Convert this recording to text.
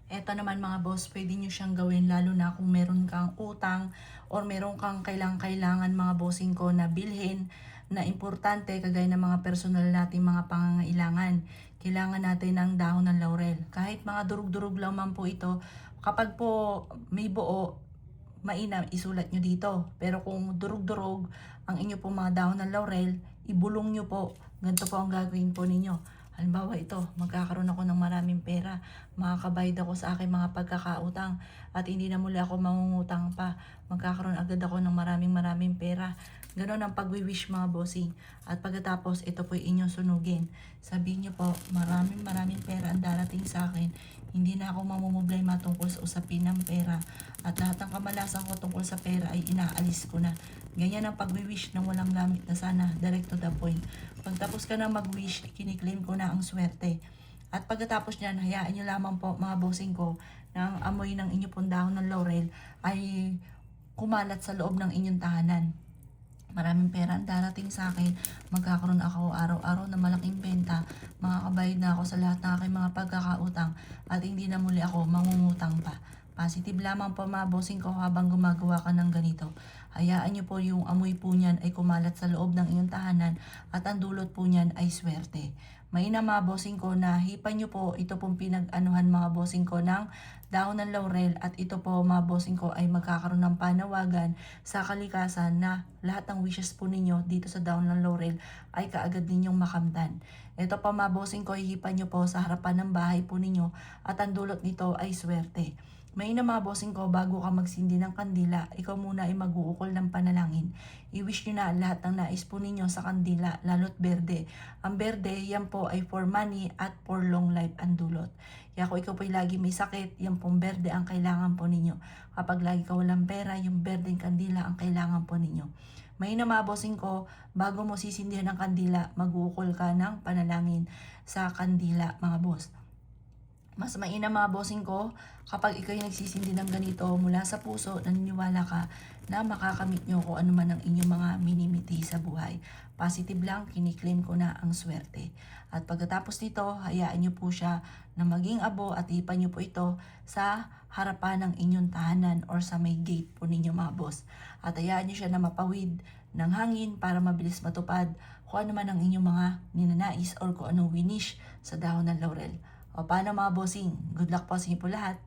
Eto naman mga boss, pwede nyo siyang gawin lalo na kung meron kang utang or meron kang kailangan mga bossing ko na bilhin na importante kagaya ng mga personal nating mga pangangailangan. Kailangan natin ng dahon ng laurel. Kahit mga durug-durug lang man po ito, kapag po may buo, mainam, isulat nyo dito. Pero kung durug-durug ang inyo pong mga dahon ng laurel, ibulong nyo po. Ganito po ang gagawin po ninyo. Halimbawa ito, magkakaroon ako ng maraming pera, makakabayad ako sa aking mga pagkakautang at hindi na muli ako mangungutang pa. Magkakaroon agad ako ng maraming pera. Ganon ang pag-wish mga bossing. At pagkatapos, ito po inyong sunugin. Sabihin nyo po, maraming pera ang darating sa akin. Hindi na ako mamumblema tungkol sa usapin ng pera. At lahat ng kamalasan ko tungkol sa pera ay inaalis ko na. Ganyan ang pag-wish ng walang gamit na sana, direct to the point. Pagtapos ka na mag-wish, kiniklaim ko na ang swerte. At pagkatapos niyan, hayaan nyo lamang po mga bossing ko na ang amoy ng inyong pong dahon ng laurel ay kumalat sa loob ng inyong tahanan. Maraming pera ang darating sa akin, magkakaroon ako araw-araw na malaking benta, makakabayad na ako sa lahat ng aking mga pagkakautang at hindi na muli ako mangungutang pa. Positive lamang po mga bossing ko habang gumagawa ka ng ganito. Hayaan nyo po yung amoy po niyan ay kumalat sa loob ng iyong tahanan at ang dulot po niyan ay swerte. Mainam mga bossing ko na hipan nyo po ito pong pinag-anuhan mga bossing ko ng dahon ng laurel at ito po mga bossing ko ay magkakaroon ng panawagan sa kalikasan na lahat ng wishes po ninyo dito sa dahon ng laurel ay kaagad ninyong makamtan. Ito pa mga bossing ko, hihipan nyo po sa harapan ng bahay po ninyo at ang dulot nito ay swerte. May na mga bossing ko, bago ka magsindi ng kandila, ikaw muna ay mag-uukol ng panalangin. I-wish nyo na lahat ng nais po ninyo sa kandila, lalo't berde. Ang berde, yan po ay for money at for long life ang dulot. Kaya kung ikaw po ay lagi may sakit, yan pong berde ang kailangan po ninyo. Kapag lagi ka walang pera, yung berdeng kandila ang kailangan po ninyo. May na mga bossing ko, bago mo sisindihan ng kandila, mag-uukol ka ng panalangin sa kandila mga boss. Mas mainam mga bossing ko, kapag ikaw yung nagsisindi ng ganito mula sa puso, naniniwala ka na makakamit nyo kung ano man ang inyong mga minimiti sa buhay. Positive lang, kiniklaim ko na ang swerte. At pagkatapos nito, hayaan nyo po siya na maging abo at ipan nyo po ito sa harapan ng inyong tahanan or sa may gate po ninyo mga boss. At hayaan nyo siya na mapawid ng hangin para mabilis matupad kung ano man ang inyong mga ninanais or kung anong winish sa dahon ng laurel. O paano mga bossing? Good luck po sa inyo po lahat.